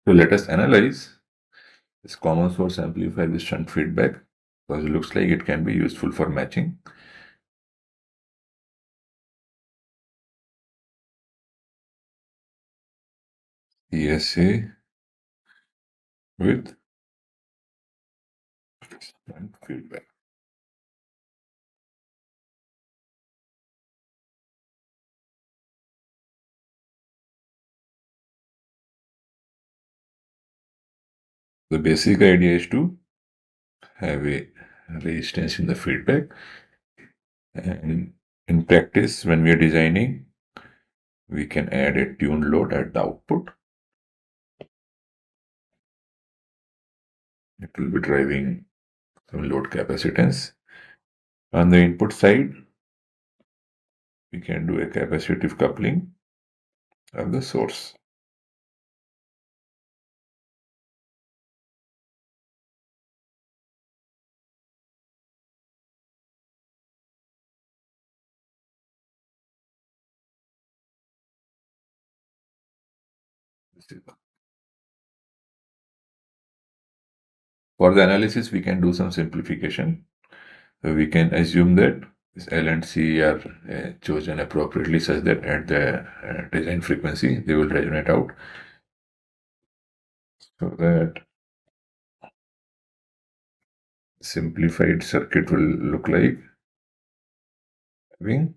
So let us analyze this common source amplifier with shunt feedback, because it looks like it can be useful for matching. CSA with shunt feedback. The basic idea is to have a resistance in the feedback, and in practice, when we are designing, we can add a tuned load at the output. It will be driving some load capacitance. On the input side, we can do a capacitive coupling of the source. For the analysis, we can do some simplification. So we can assume that this L and C are chosen appropriately such that at the design frequency, they will resonate out. So that simplified circuit will look like having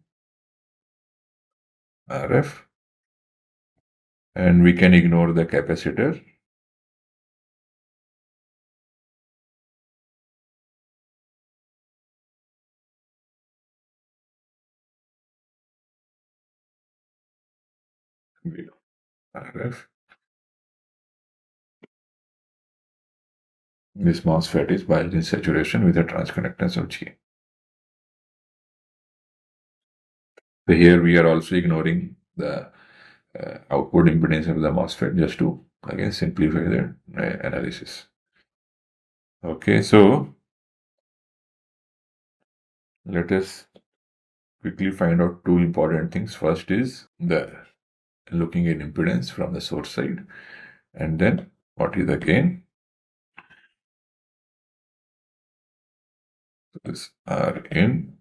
RF, and we can ignore the capacitor. RF. This MOSFET is biased in saturation with a transconductance of G. So here we are also ignoring the output impedance of the MOSFET just to again simplify the analysis. Okay, so let us quickly find out two important things. First is the looking at impedance from the source side, and then what is the gain. So this R in.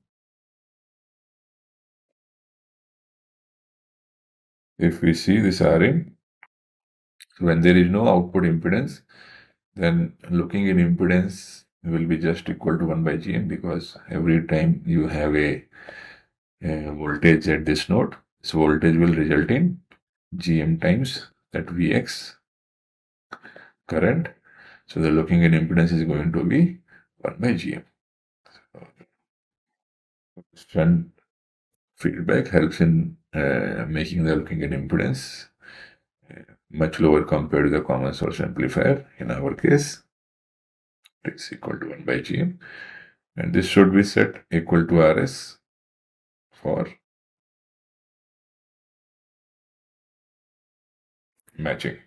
If we see this R in, when there is no output impedance, then looking in impedance will be just equal to 1 by Gm, because every time you have a voltage at this node, this voltage will result in Gm times that Vx current. So the looking in impedance is going to be 1 by Gm. Shunt feedback helps in making the looking in impedance much lower compared to the common source amplifier. In our case, it's equal to 1 by Gm, and this should be set equal to Rs for matching.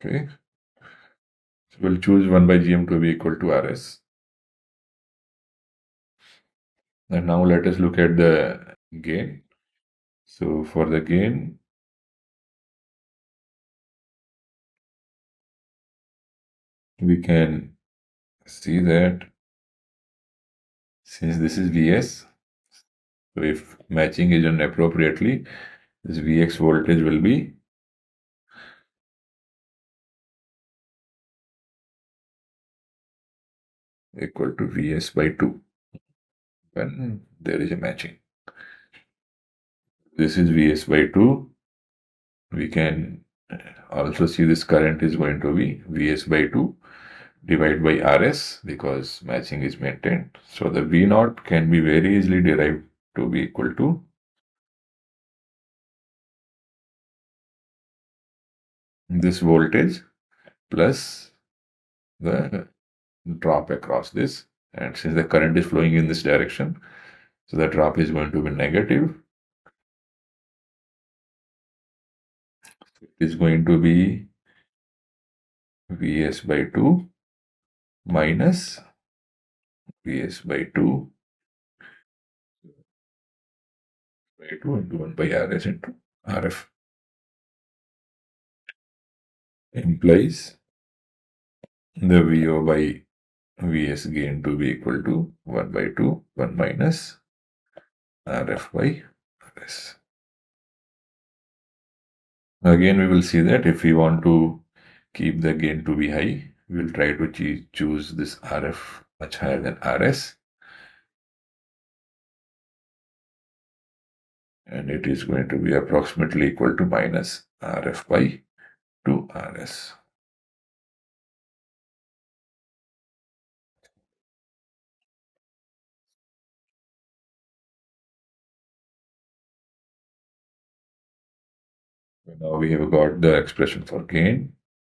Okay, so we'll choose 1 by Gm to be equal to Rs. And now let us look at the gain. So for the gain, we can see that since this is Vs, so if matching is done appropriately, this Vx voltage will be equal to Vs by 2 when there is a matching. This is Vs by 2. We can also see this current is going to be Vs by 2 divided by Rs, because matching is maintained. So the V0 can be very easily derived to be equal to this voltage plus the drop across this. And since the current is flowing in this direction, so the drop is going to be negative. It is going to be Vs by 2 minus Vs by 2 into 1 by Rs into RF implies the VO by Vs gain to be equal to 1 by 2, 1 minus RF by RS. Again, we will see that if we want to keep the gain to be high, we will try to choose this RF much higher than RS. And it is going to be approximately equal to minus RF by 2 RS. So now we have got the expression for gain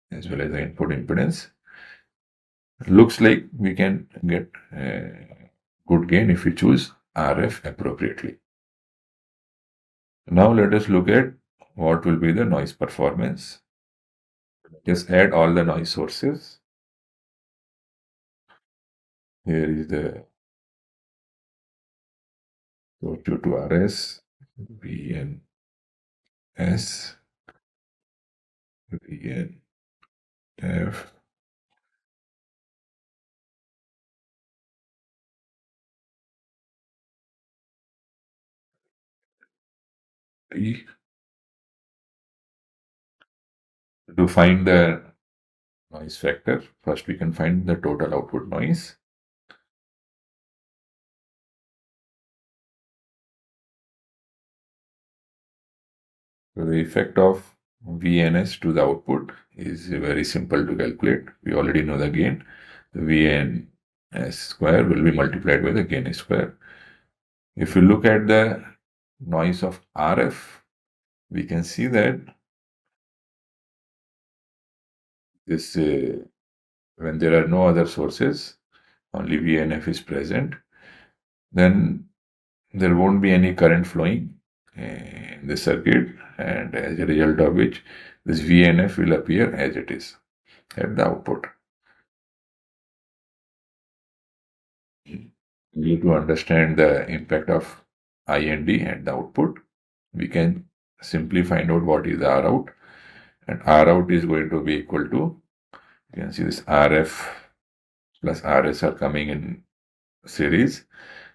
as well as the input impedance. Looks like we can get good gain if we choose RF appropriately. Now let us look at what will be the noise performance. Just add all the noise sources. Here is the so due to RS, VN, S, VN, F, E. To find the noise factor, first we can find the total output noise. So the effect of VNS to the output is very simple to calculate. We already know the gain. The VNS square will be multiplied by the gain square. If you look at the noise of RF, we can see that this when there are no other sources, only VNF is present, then there won't be any current flowing in the circuit, and as a result of which this VNF will appear as it is at the output. We need to understand the impact of I and D at the output. We can simply find out what is R out, and R out is going to be equal to, you can see this RF plus RS are coming in series.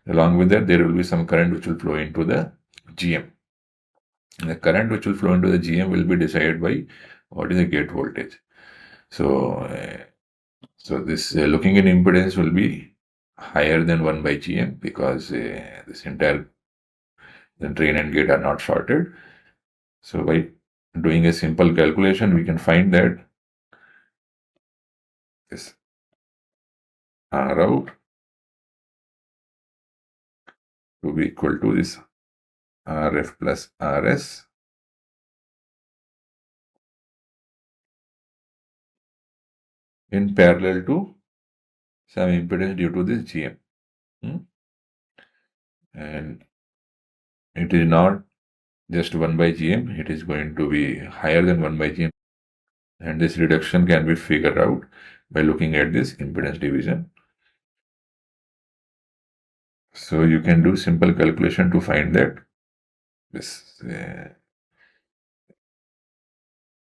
Along with that, there will be some current which will flow into the GM. And the current which will flow into the GM will be decided by what is the gate voltage. So, this looking in impedance will be higher than 1 by GM because this entire the drain and gate are not shorted. So by doing a simple calculation, we can find that this R out to be equal to this RF plus RS in parallel to some impedance due to this GM. And it is not just 1 by GM, it is going to be higher than 1 by GM. And this reduction can be figured out by looking at this impedance division. So you can do simple calculation to find that this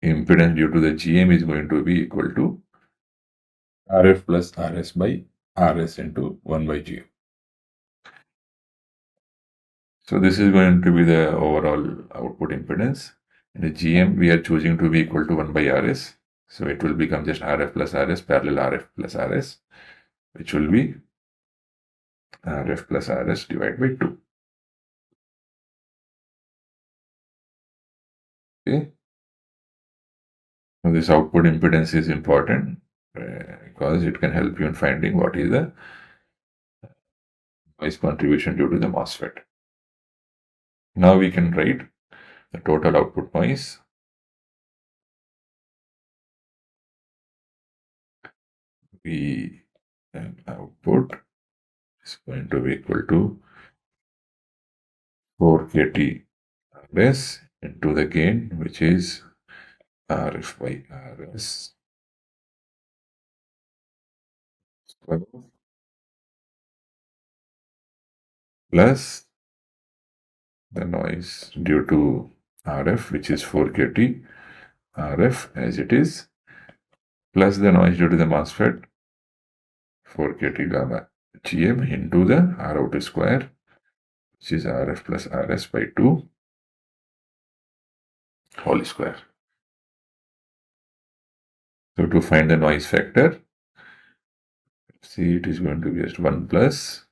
impedance due to the GM is going to be equal to RF plus RS by RS into 1 by GM. So this is going to be the overall output impedance. In the GM, we are choosing to be equal to 1 by RS. So it will become just RF plus RS parallel RF plus RS, which will be RF plus RS divided by 2. Okay. So this output impedance is important because it can help you in finding what is the noise contribution due to the MOSFET. Now we can write the total output noise. V and output is going to be equal to 4 kT RS into the gain, which is RF by RS plus the noise due to RF, which is 4kT RF as it is, plus the noise due to the MOSFET 4kT gamma GM into the Rout square, which is RF plus RS by 2 whole square. So to find the noise factor, see, it is going to be just 1 plus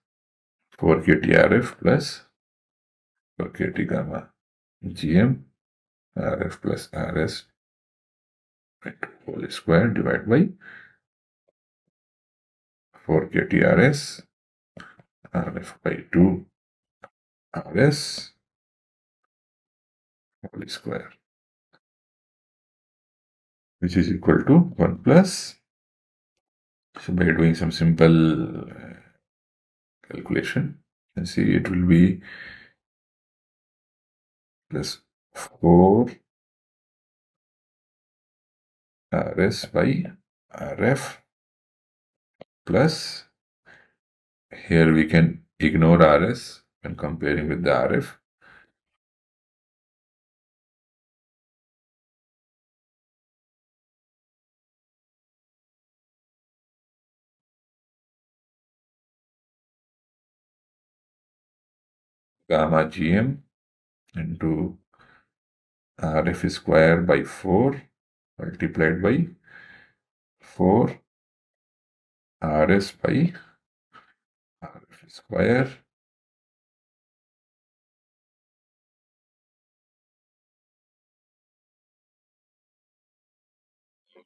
4kT RF plus 4kT gamma GM RF plus RS by 2 whole square divided by 4kT RS RF by 2 RS whole square, which is equal to 1 plus. So by doing some simple calculation, you can see it will be plus 4 RS by RF plus, here we can ignore RS when comparing with the RF. Gamma GM into RF square by 4 multiplied by 4 RS by RF square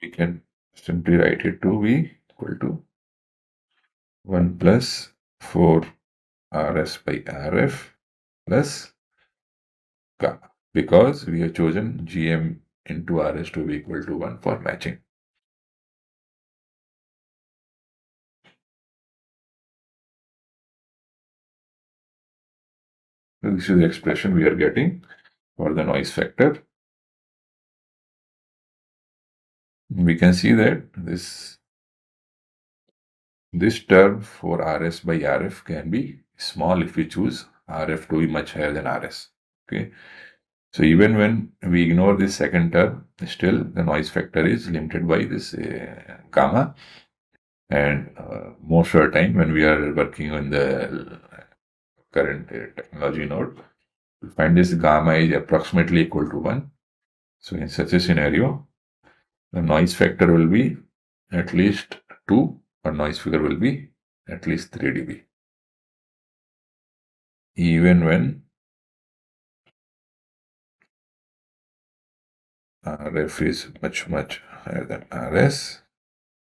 we can simply write it to be equal to 1 plus 4 RS by RF plus gamma, because we have chosen GM into RS to be equal to 1 for matching. So this is the expression we are getting for the noise factor. We can see that this term for RS by RF can be small if we choose RF to be much higher than RS. Okay. So even when we ignore this second term, still the noise factor is limited by this gamma. And most of the time when we are working on the current technology node, we find this gamma is approximately equal to 1. So in such a scenario, the noise factor will be at least 2, or noise figure will be at least 3 dB. Even when RF is much higher than RS,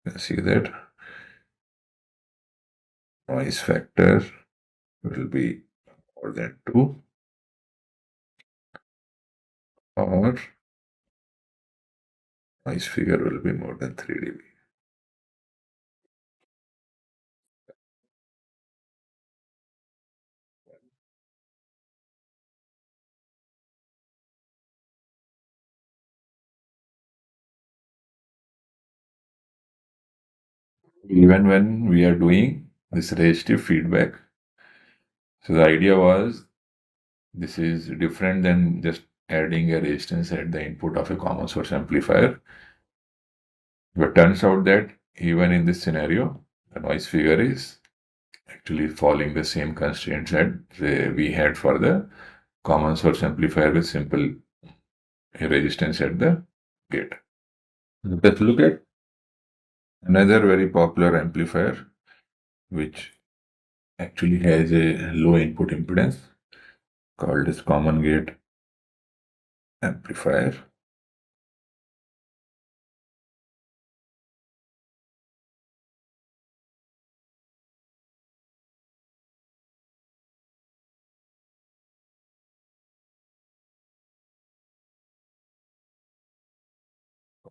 you can see that noise factor will be more than 2, or noise figure will be more than 3 dB. Even when we are doing this resistive feedback, so the idea was this is different than just adding a resistance at the input of a common source amplifier. But turns out that even in this scenario, the noise figure is actually following the same constraints that we had for the common source amplifier with simple resistance at the gate. Let's look at another very popular amplifier which actually has a low input impedance called as common gate amplifier.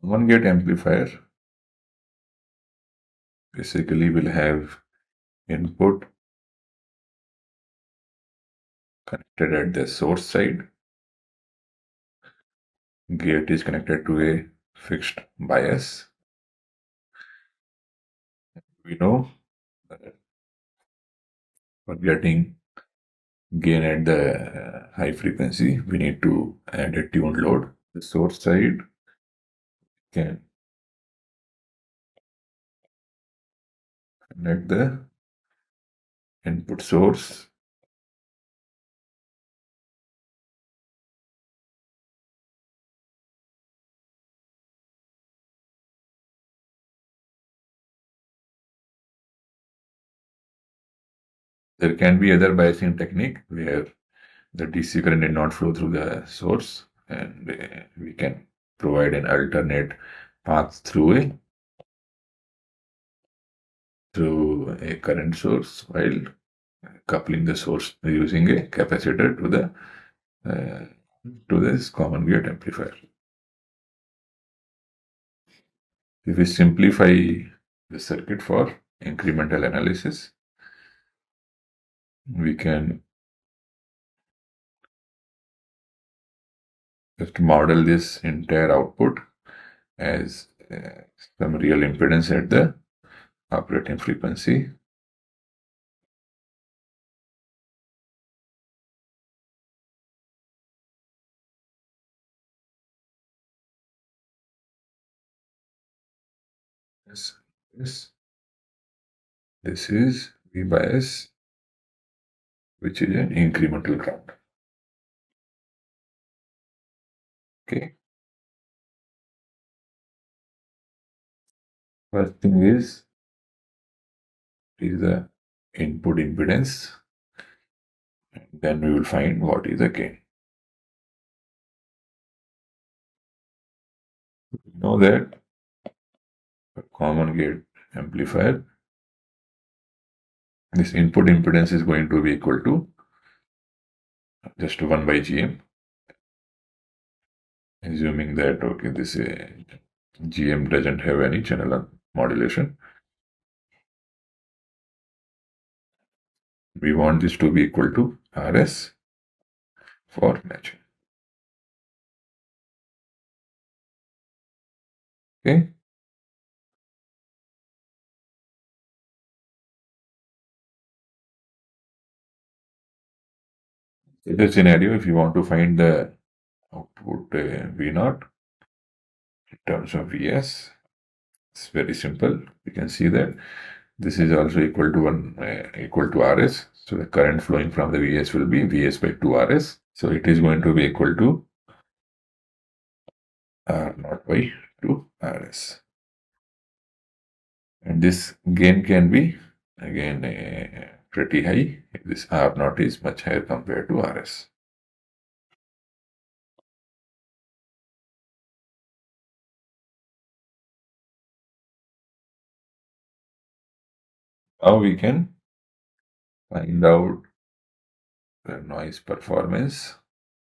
Common gate amplifier basically will have input connected at the source side. Gate is connected to a fixed bias. We know that for getting gain at the high frequency, we need to add a tuned load. The source side can connect the input source. There can be other biasing technique where the DC current did not flow through the source, and we can provide an alternate path through a current source while coupling the source using a capacitor to this common gate amplifier. If we simplify the circuit for incremental analysis, we can just model this entire output as some real impedance at the operating frequency. This is V bias, which is an incremental ground. Okay. First thing is the input impedance. And then we will find what is the gain. We know that a common gate amplifier, this input impedance is going to be equal to just 1 by GM. Assuming that, okay, this GM doesn't have any channel modulation. We want this to be equal to RS for matching. Okay. In this scenario, if you want to find the output V0 in terms of Vs, it's very simple. You can see that this is also equal to Rs. So the current flowing from the Vs will be Vs by 2 Rs. So it is going to be equal to R0 by 2 Rs. And this gain can be again pretty high. This R0 is much higher compared to Rs. Now we can find out the noise performance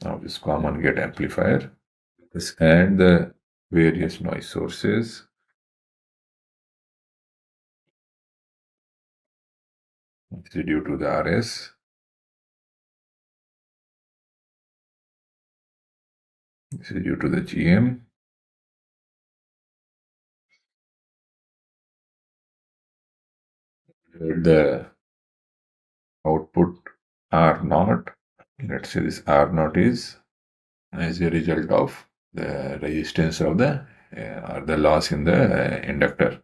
of this common gate amplifier and the various noise sources. This is due to the Rs. This is due to the GM. The output R0, let's say this R0 is as a result of the resistance of the or the loss in the inductor.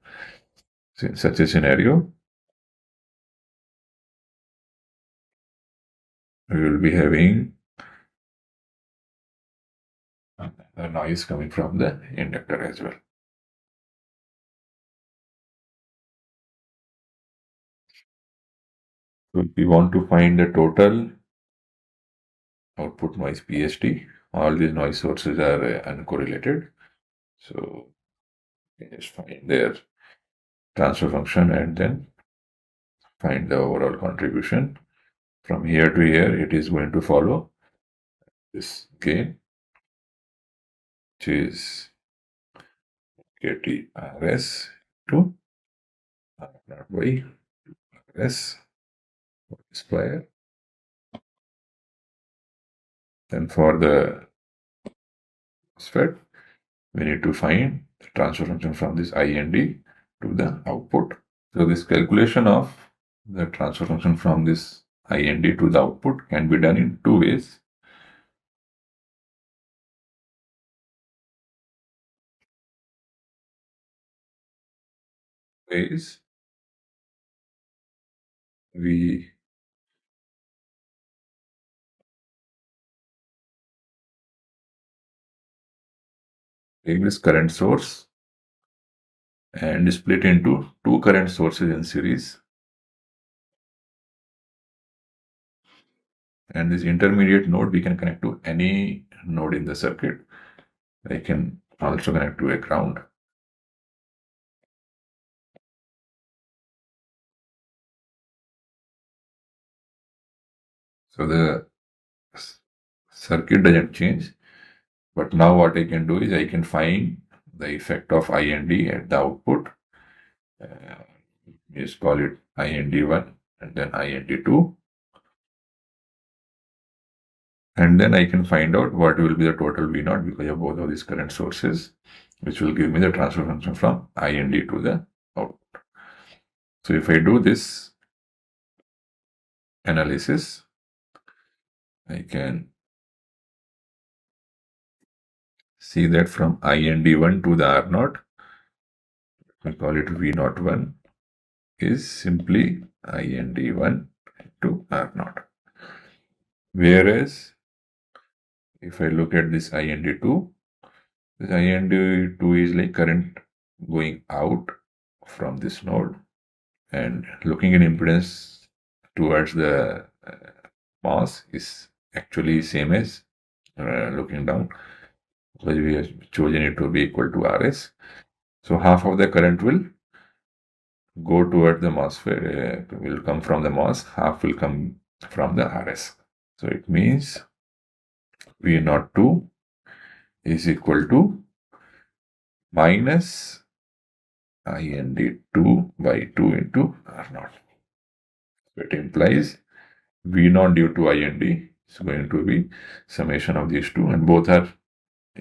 So in such a scenario, we will be having the noise coming from the inductor as well. So if we want to find the total output noise PST, all these noise sources are uncorrelated. So just find their transfer function and then find the overall contribution. From here to here, it is going to follow this gain, which is KTRS to R0 by S square. And for the MOSFET, we need to find the transfer function from this IND to the output. So this calculation of the transfer function from this IND to the output can be done in two ways. We take this current source and split into two current sources in series. And this intermediate node we can connect to any node in the circuit. I can also connect to a ground. So the circuit doesn't change, but now what I can do is I can find the effect of IND at the output. Just call it IND1 and then IND2. And then I can find out what will be the total V0 because of both of these current sources, which will give me the transfer function from IND to the output. So if I do this analysis, I can see that from IND1 to the R0, we call it V01, is simply IND1 to R0. Whereas if I look at this IND2, this IND2 is like current going out from this node and looking at impedance towards the mass is actually same as looking down, because we have chosen it to be equal to RS. So half of the current will go toward the MOSFET, will come from the MOS, half will come from the RS. So it means V02 is equal to minus IND2 by 2 into R0. So it implies V0 due to IND is going to be summation of these two, and both are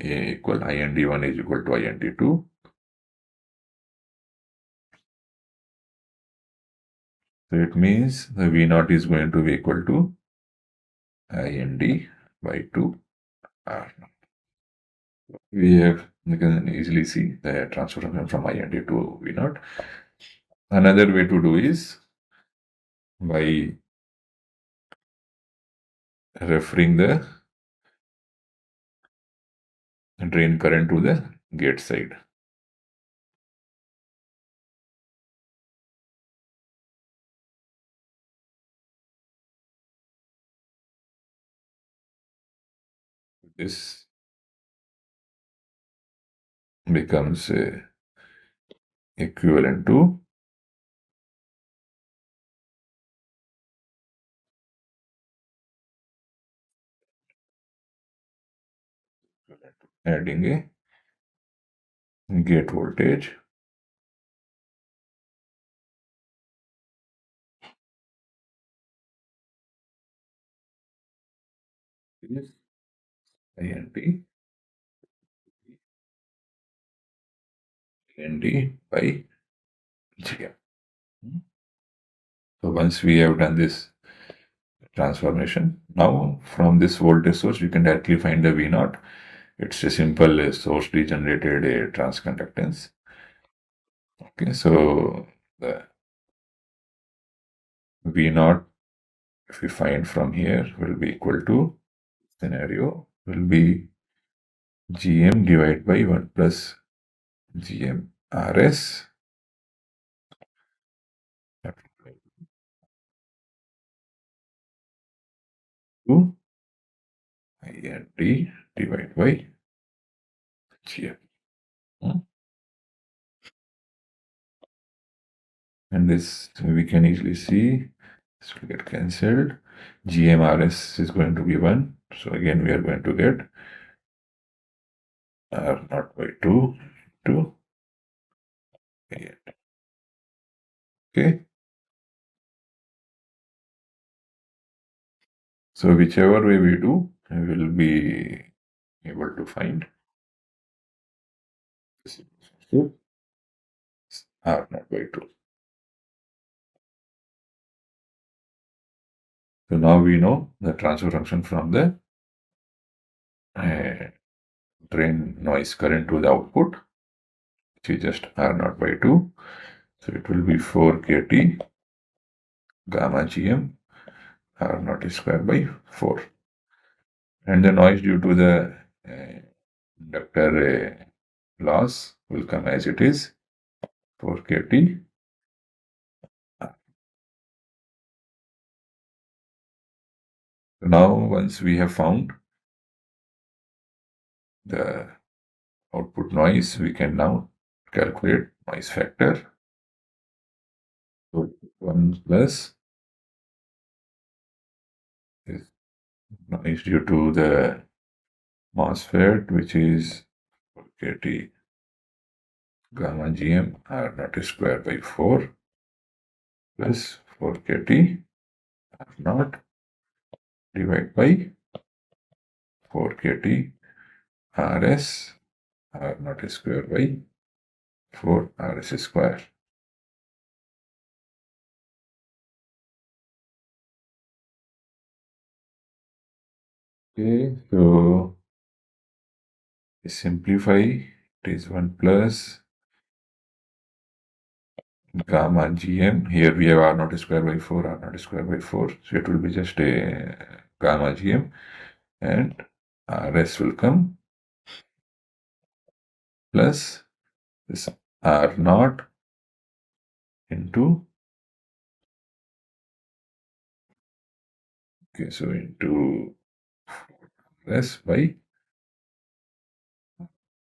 equal. IND1 is equal to IND2. So it means the V0 is going to be equal to IND by 2 R0. You can easily see the transfer function from IND to V0. Another way to do is by referring the drain current to the gate side. This becomes equivalent to adding a gate voltage is IND by GM. So once we have done this transformation, now from this voltage source we can directly find the V0. It's a simple source degenerated transconductance. Okay, so the V0, if we find from here, will be equal to, scenario will be GM divided by 1 plus GM RS to IND divided by GM. And this we can easily see this will get cancelled. GMRS is going to be 1. So again we are going to get R0 by 2 to IND. Okay. So whichever way we do, we will be able to find R0 by 2. So now we know the transfer function from the drain noise current to the output, which is just R0 by 2. So it will be 4 kT gamma gm R0 square by 4. And the noise due to the inductor loss will come as it is 4 kT. So now once we have found the output noise, we can now calculate noise factor. So 1 plus is noise due to the MOSFET, which is 4 kT gamma gm R0 square by 4 plus 4 kT R0 divided by 4 kT Rs R0 square by 4 Rs square. Okay, so simplify, it is 1 plus gamma gm. Here we have R0 square by 4, R0 square by 4. So it will be just a gamma gm, and Rs will come plus this R0 into, okay, so into S by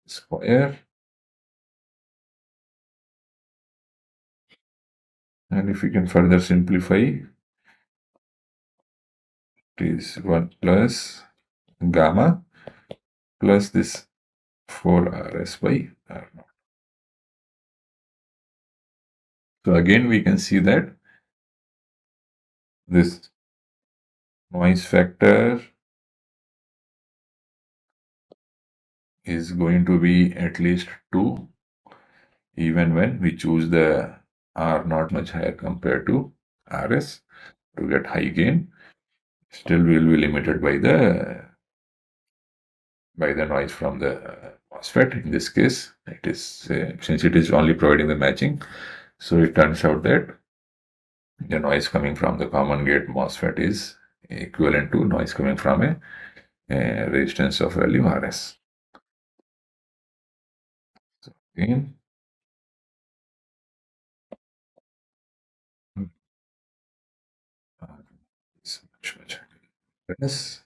square. And if we can further simplify, it is 1 plus gamma plus this 4 Rs by R0. So again, we can see that this noise factor is going to be at least 2, even when we choose the R not much higher compared to Rs to get high gain. Still we will be limited by the noise from the MOSFET. In this case, it is since it is only providing the matching, so it turns out that the noise coming from the common gate MOSFET is equivalent to noise coming from a resistance of value Rs. So again, it's much less.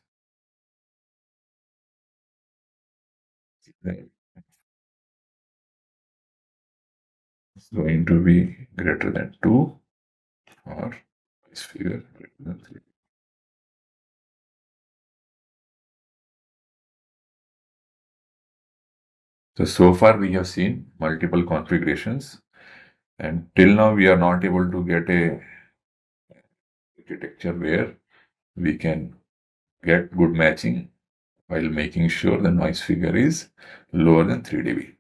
It's going to be greater than 2, or this figure greater than 3. So far we have seen multiple configurations, and till now we are not able to get a architecture where we can get good matching while making sure the noise figure is lower than 3 dB.